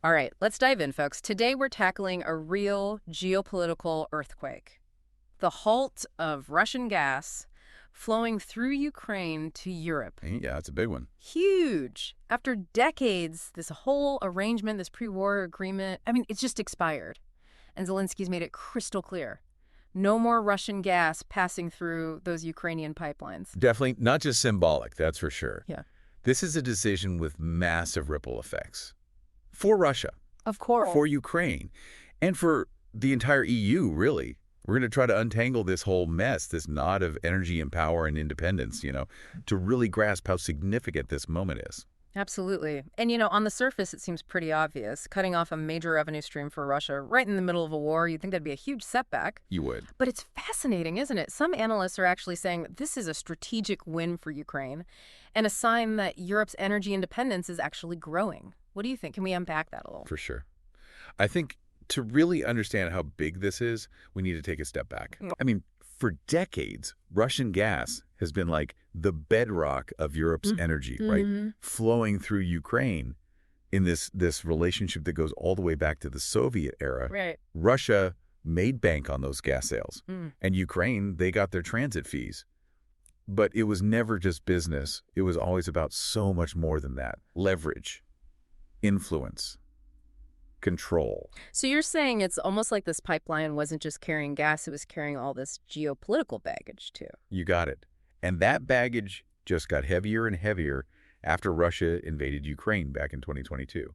All right, let's dive in, folks. Today we're tackling a real geopolitical earthquake. The halt of Russian gas flowing through Ukraine to Europe. Yeah, it's a big one. Huge. After decades, this whole arrangement, this pre-war agreement, it's just expired. And Zelensky's made it crystal clear. No more Russian gas passing through those Ukrainian pipelines. Definitely not just symbolic, that's for sure. Yeah. This is a decision with massive ripple effects. For Russia, Of course. for Ukraine, and for the entire EU, really. We're going to try to untangle this whole mess, this knot of energy and power and independence, to really grasp how significant this moment is. Absolutely. And, on the surface, it seems pretty obvious. Cutting off a major revenue stream for Russia right in the middle of a war, you'd think that'd be a huge setback. You would. But it's fascinating, isn't it? Some analysts are actually saying this is a strategic win for Ukraine and a sign that Europe's energy independence is actually growing. What do you think? Can we unpack that a little? For sure. I think to really understand how big this is, we need to take a step back. For decades, Russian gas has been like the bedrock of Europe's energy, right? Flowing through Ukraine in this relationship that goes all the way back to the Soviet era. Right. Russia made bank on those gas sales. And Ukraine, they got their transit fees. But it was never just business. It was always about so much more than that. Leverage, influence, control. So you're saying it's almost like this pipeline wasn't just carrying gas, it was carrying all this geopolitical baggage, too. You got it. And that baggage just got heavier and heavier after Russia invaded Ukraine back in 2022.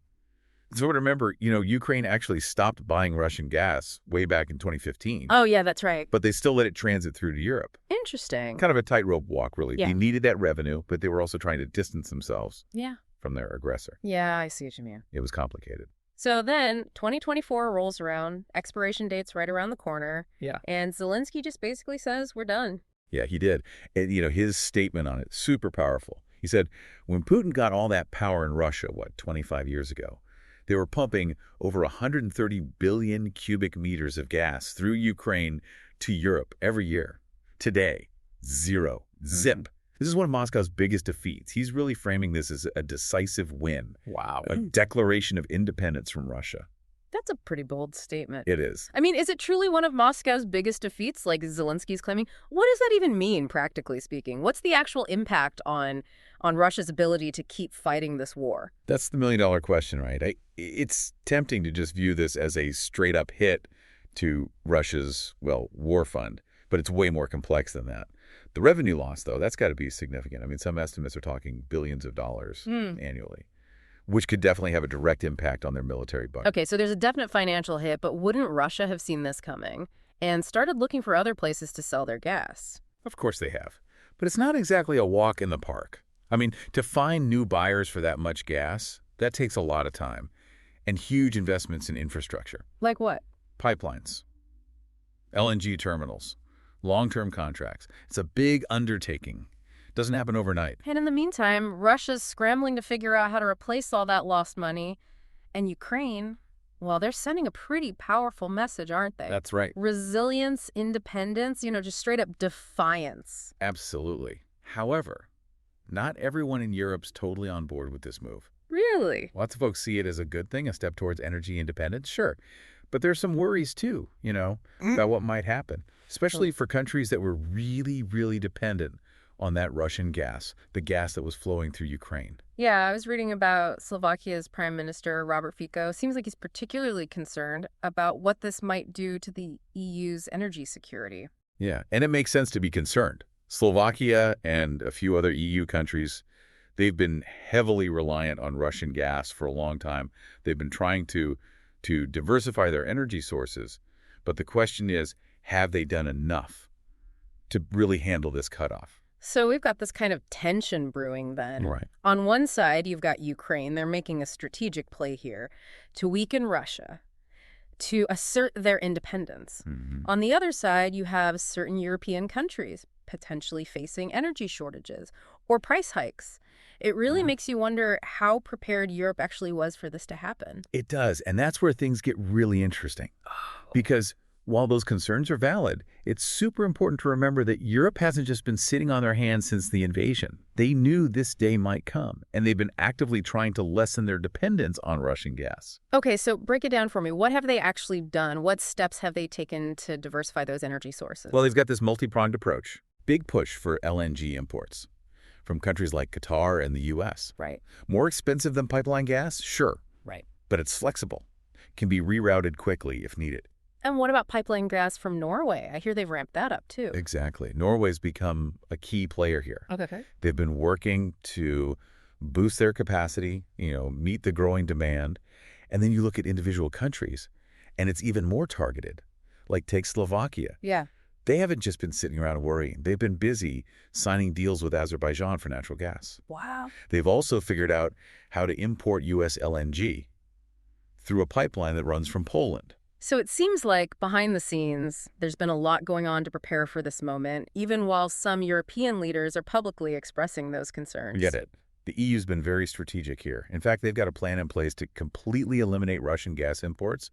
So remember, Ukraine actually stopped buying Russian gas way back in 2015. Oh, yeah, that's right. But they still let it transit through to Europe. Interesting. Kind of a tightrope walk, really. Yeah. They needed that revenue, but they were also trying to distance themselves Yeah. from their aggressor. Yeah, I see what you mean. It was complicated. So then 2024 rolls around, expiration date's right around the corner. Yeah. And Zelensky just basically says, we're done. Yeah, he did. And, his statement on it, super powerful. He said, when Putin got all that power in Russia, 25 years ago, they were pumping over 130 billion cubic meters of gas through Ukraine to Europe every year. Today, zero. Zip. This is one of Moscow's biggest defeats. He's really framing this as a decisive win. Wow. A declaration of independence from Russia. That's a pretty bold statement. It is. Is it truly one of Moscow's biggest defeats, like Zelensky's claiming? What does that even mean, practically speaking? What's the actual impact on Russia's ability to keep fighting this war? That's the million-dollar question, right? It's tempting to just view this as a straight-up hit to Russia's, war fund, but it's way more complex than that. The revenue loss, though, that's got to be significant. Some estimates are talking billions of dollars annually, which could definitely have a direct impact on their military budget. Okay, so there's a definite financial hit, but wouldn't Russia have seen this coming and started looking for other places to sell their gas? Of course they have. But it's not exactly a walk in the park. To find new buyers for that much gas, that takes a lot of time and huge investments in infrastructure. Like what? Pipelines, LNG terminals, long-term contracts. It's a big undertaking. Doesn't happen overnight. And in the meantime, Russia's scrambling to figure out how to replace all that lost money. And Ukraine, they're sending a pretty powerful message, aren't they? That's right. Resilience, independence, just straight up defiance. Absolutely. However, not everyone in Europe's totally on board with this move. Really? Lots of folks see it as a good thing, a step towards energy independence, sure. But there's some worries, too, about what might happen, especially for countries that were really, really dependent on that Russian gas, the gas that was flowing through Ukraine. Yeah, I was reading about Slovakia's Prime Minister, Robert Fico. Seems like he's particularly concerned about what this might do to the EU's energy security. Yeah, and it makes sense to be concerned. Slovakia and a few other EU countries, they've been heavily reliant on Russian gas for a long time. They've been trying to diversify their energy sources. But the question is, have they done enough to really handle this cutoff? So we've got this kind of tension brewing then. Right. On one side, you've got Ukraine. They're making a strategic play here to weaken Russia, to assert their independence. On the other side, you have certain European countries potentially facing energy shortages or price hikes. It really makes you wonder how prepared Europe actually was for this to happen. It does, and that's where things get really interesting. Because while those concerns are valid, it's super important to remember that Europe hasn't just been sitting on their hands since the invasion. They knew this day might come, and they've been actively trying to lessen their dependence on Russian gas. Okay, so break it down for me. What have they actually done? What steps have they taken to diversify those energy sources? Well, they've got this multi-pronged approach. Big push for LNG imports from countries like Qatar and the U.S. Right. More expensive than pipeline gas? Sure. Right. But it's flexible, can be rerouted quickly if needed. And what about pipeline gas from Norway? I hear they've ramped that up, too. Exactly. Norway's become a key player here. Okay. They've been working to boost their capacity, meet the growing demand. And then you look at individual countries, and it's even more targeted. Like take Slovakia. Yeah. They haven't just been sitting around worrying. They've been busy signing deals with Azerbaijan for natural gas. Wow. They've also figured out how to import U.S. LNG through a pipeline that runs from Poland. So it seems like behind the scenes, there's been a lot going on to prepare for this moment, even while some European leaders are publicly expressing those concerns. Get it. The EU's been very strategic here. In fact, they've got a plan in place to completely eliminate Russian gas imports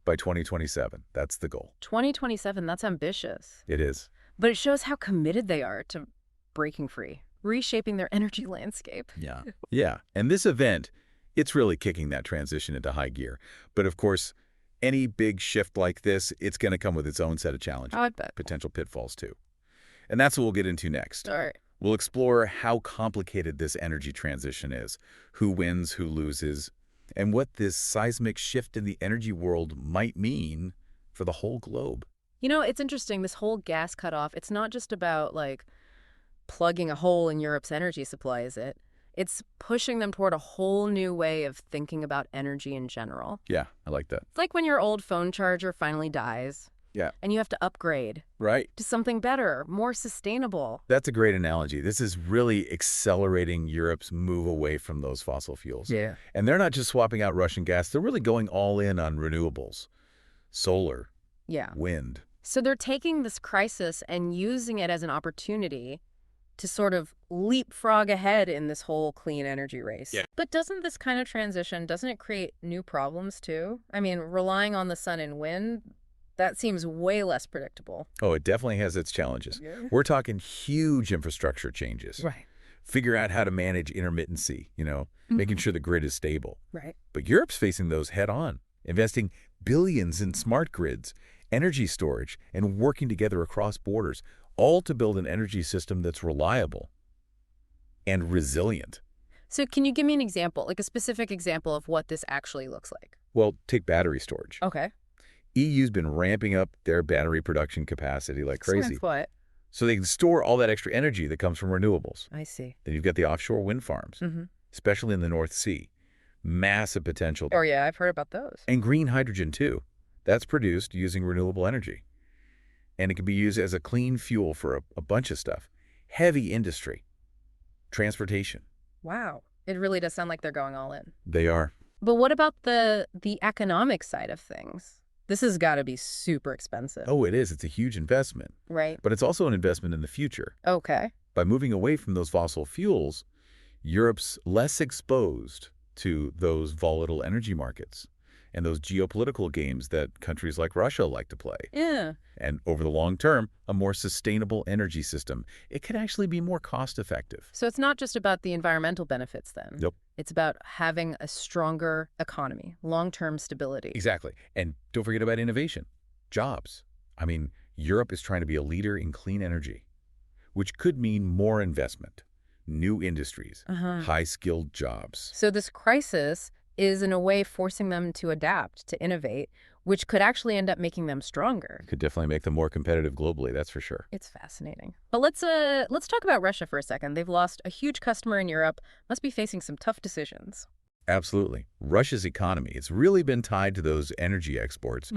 by 2027. That's the goal. 2027, that's ambitious. It is. But it shows how committed they are to breaking free, reshaping their energy landscape. Yeah. Yeah. And this event, it's really kicking that transition into high gear. But of course, any big shift like this, it's going to come with its own set of challenges. I bet. Potential pitfalls, too. And that's what we'll get into next. All right. We'll explore how complicated this energy transition is, who wins, who loses, and what this seismic shift in the energy world might mean for the whole globe. It's interesting, this whole gas cutoff, it's not just about, plugging a hole in Europe's energy supply, is it? It's pushing them toward a whole new way of thinking about energy in general. Yeah, I like that. It's like when your old phone charger finally dies. Yeah. And you have to upgrade. Right. To something better, more sustainable. That's a great analogy. This is really accelerating Europe's move away from those fossil fuels. Yeah. And they're not just swapping out Russian gas. They're really going all in on renewables, solar, wind. So they're taking this crisis and using it as an opportunity to sort of leapfrog ahead in this whole clean energy race. Yeah. But doesn't this kind of transition, doesn't it create new problems too? I mean, relying on the sun and wind, that seems way less predictable. Oh, it definitely has its challenges. Yeah. We're talking huge infrastructure changes. Right. Figure out how to manage intermittency, making sure the grid is stable. Right. But Europe's facing those head on, investing billions in smart grids, energy storage, and working together across borders, all to build an energy system that's reliable and resilient. So can you give me an example, like a specific example of what this actually looks like? Well, take battery storage. Okay. EU's been ramping up their battery production capacity like crazy. So what? So they can store all that extra energy that comes from renewables. I see. Then you've got the offshore wind farms, especially in the North Sea. Massive potential. Oh, yeah, I've heard about those. And green hydrogen, too. That's produced using renewable energy. And it can be used as a clean fuel for a bunch of stuff. Heavy industry. Transportation. Wow. It really does sound like they're going all in. They are. But what about the economic side of things? This has got to be super expensive. Oh, it is. It's a huge investment. Right. But it's also an investment in the future. Okay. By moving away from those fossil fuels, Europe's less exposed to those volatile energy markets and those geopolitical games that countries like Russia like to play. Yeah. And over the long term, a more sustainable energy system. It could actually be more cost-effective. So it's not just about the environmental benefits then. Nope. It's about having a stronger economy, long-term stability. Exactly. And don't forget about innovation, jobs. I mean, Europe is trying to be a leader in clean energy, which could mean more investment, new industries, high-skilled jobs. So this crisis is in a way forcing them to adapt, to innovate, which could actually end up making them stronger. Could definitely make them more competitive globally, that's for sure. It's fascinating. But let's talk about Russia for a second. They've lost a huge customer in Europe, must be facing some tough decisions. Absolutely. Russia's economy, it's really been tied to those energy exports.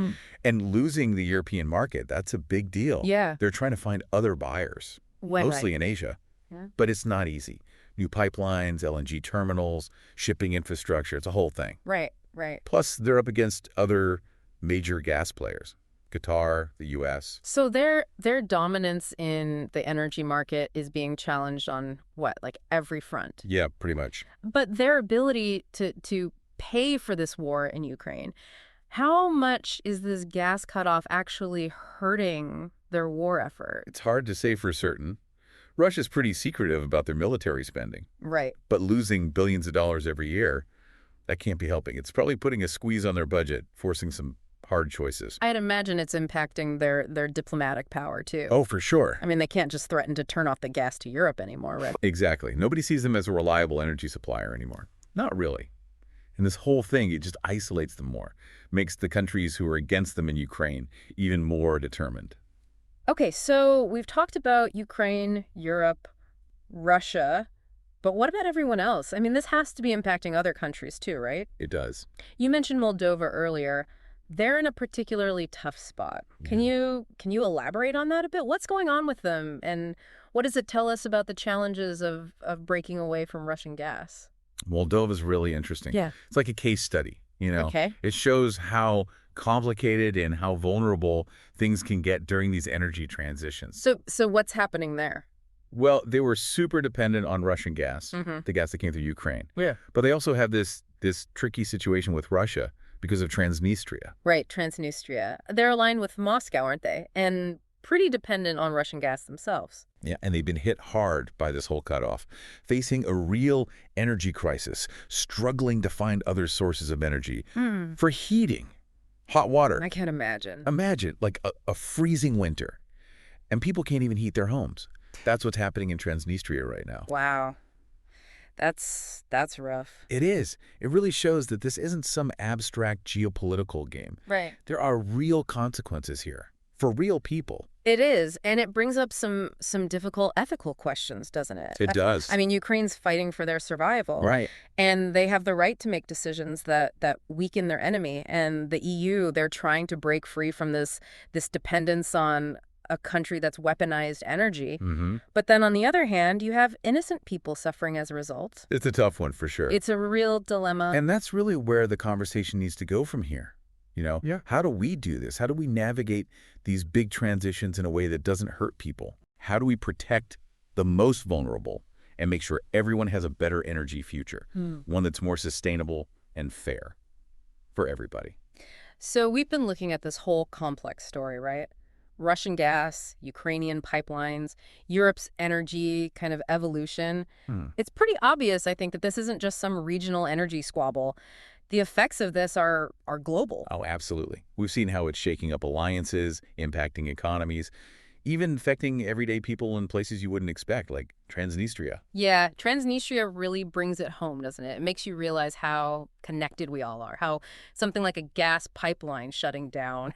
And losing the European market, that's a big deal. Yeah. They're trying to find other buyers, mostly in Asia. Yeah. But it's not easy. New pipelines, LNG terminals, shipping infrastructure, it's a whole thing. Right, right. Plus, they're up against other major gas players, Qatar, the U.S. So their dominance in the energy market is being challenged on what, like every front? Yeah, pretty much. But their ability to pay for this war in Ukraine, How much is this gas cutoff actually hurting their war effort? It's hard to say for certain. Russia's pretty secretive about their military spending, Right. but losing billions of dollars every year, that can't be helping. It's probably putting a squeeze on their budget, forcing some hard choices. I'd imagine it's impacting their diplomatic power, too. Oh, for sure. I mean, they can't just threaten to turn off the gas to Europe anymore, right? Exactly. Nobody sees them as a reliable energy supplier anymore. Not really. And this whole thing, it just isolates them more, makes the countries who are against them in Ukraine even more determined. Okay, so we've talked about Ukraine, Europe, Russia, but what about everyone else? I mean, this has to be impacting other countries too, right? It does. You mentioned Moldova earlier. They're in a particularly tough spot. Can you elaborate on that a bit? What's going on with them, and what does it tell us about the challenges of breaking away from Russian gas? Moldova's really interesting. Yeah. It's like a case study, you know. Okay. It shows how complicated and how vulnerable things can get during these energy transitions. So what's happening there? Well, they were super dependent on Russian gas, the gas that came through Ukraine. Yeah. But they also have this tricky situation with Russia because of Transnistria. Right, Transnistria. They're aligned with Moscow, aren't they? And pretty dependent on Russian gas themselves. Yeah, and they've been hit hard by this whole cutoff, facing a real energy crisis, struggling to find other sources of energy for heating, hot water. I can't imagine. Imagine, like a freezing winter, and people can't even heat their homes. That's what's happening in Transnistria right now. Wow. That's rough. It is. It really shows that this isn't some abstract geopolitical game. Right. There are real consequences here for real people. It is, and it brings up some difficult ethical questions, doesn't it? It does. I mean, Ukraine's fighting for their survival. Right. And they have the right to make decisions that weaken their enemy. And the EU, they're trying to break free from this dependence on a country that's weaponized energy. But then on the other hand, you have innocent people suffering as a result. It's a tough one for sure. It's a real dilemma. And that's really where the conversation needs to go from here. You know, how do we do this? How do we navigate these big transitions in a way that doesn't hurt people? How do we protect the most vulnerable and make sure everyone has a better energy future, one that's more sustainable and fair for everybody? So we've been looking at this whole complex story, right? Russian gas, Ukrainian pipelines, Europe's energy kind of evolution. It's pretty obvious, I think, that this isn't just some regional energy squabble. The effects of this are global. Oh, absolutely. We've seen how it's shaking up alliances, impacting economies, even affecting everyday people in places you wouldn't expect, like Transnistria. Yeah, Transnistria really brings it home, doesn't it? It makes you realize how connected we all are, how something like a gas pipeline shutting down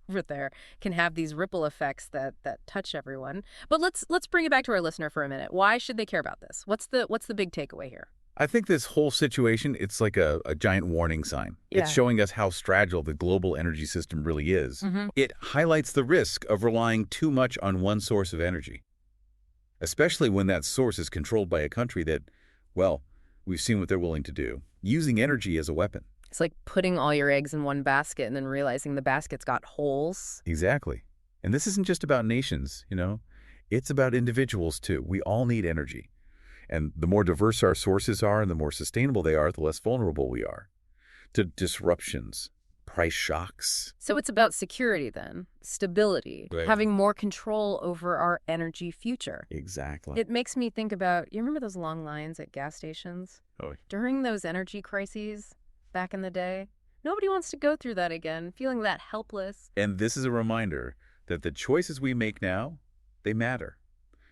over there can have these ripple effects that touch everyone. But let's bring it back to our listener for a minute. Why should they care about this? What's the big takeaway here? I think this whole situation, it's like a giant warning sign. Yeah. It's showing us how fragile the global energy system really is. It highlights the risk of relying too much on one source of energy, especially when that source is controlled by a country that, well, we've seen what they're willing to do, using energy as a weapon. It's like putting all your eggs in one basket and then realizing the basket's got holes. Exactly. And this isn't just about nations, you know. It's about individuals, too. We all need energy. And the more diverse our sources are and the more sustainable they are, the less vulnerable we are to disruptions, price shocks. So it's about security then, stability, Right. having more control over our energy future. Exactly. It makes me think about, you remember those long lines at gas stations? Oh. During those energy crises back in the day? Nobody wants to go through that again, feeling that helpless. And this is a reminder that the choices we make now, they matter.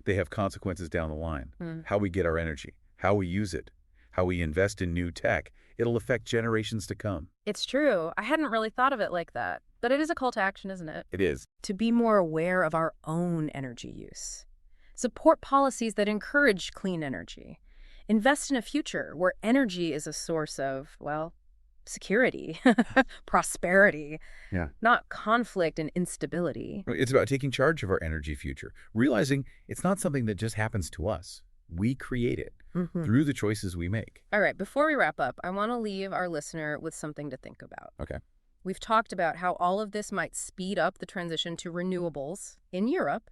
They have consequences down the line. How we get our energy, how we use it, how we invest in new tech. It'll affect generations to come. It's true. I hadn't really thought of it like that. But it is a call to action, isn't it? It is. To be more aware of our own energy use. Support policies that encourage clean energy. Invest in a future where energy is a source of, well, security, prosperity, not conflict and instability. It's about taking charge of our energy future, realizing it's not something that just happens to us. We create it through the choices we make. All right, before we wrap up, I want to leave our listener with something to think about. Okay. We've talked about how all of this might speed up the transition to renewables in Europe,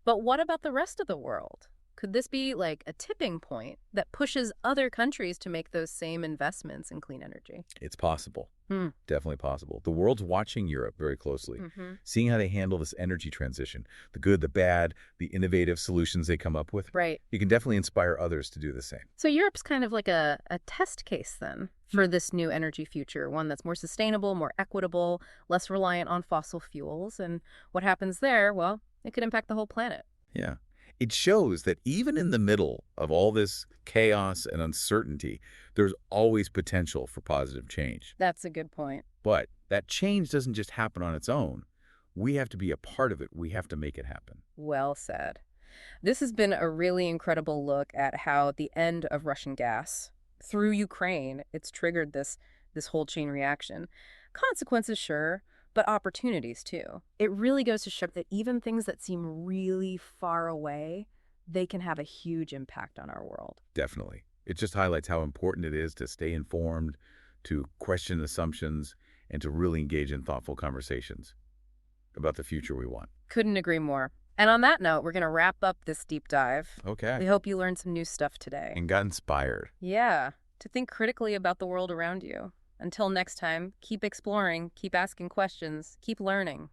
but what about the rest of the world? Could this be like a tipping point that pushes other countries to make those same investments in clean energy? It's possible. Hmm. Definitely possible. The world's watching Europe very closely, Mm-hmm. seeing how they handle this energy transition, the good, the bad, the innovative solutions they come up with. Right. You can definitely inspire others to do the same. So Europe's kind of like a test case then for this new energy future, one that's more sustainable, more equitable, less reliant on fossil fuels. And what happens there, well, it could impact the whole planet. Yeah. It shows that even in the middle of all this chaos and uncertainty, there's always potential for positive change. That's a good point. But that change doesn't just happen on its own. We have to be a part of it. We have to make it happen. Well said. This has been a really incredible look at how the end of Russian gas through Ukraine, it's triggered this whole chain reaction. Consequences, sure, but opportunities too. It really goes to show that even things that seem really far away, they can have a huge impact on our world. Definitely. It just highlights how important it is to stay informed, to question assumptions, and to really engage in thoughtful conversations about the future we want. Couldn't agree more. And on that note, we're going to wrap up this deep dive. Okay. We hope you learned some new stuff today. And got inspired. Yeah, to think critically about the world around you. Until next time, keep exploring, keep asking questions, keep learning.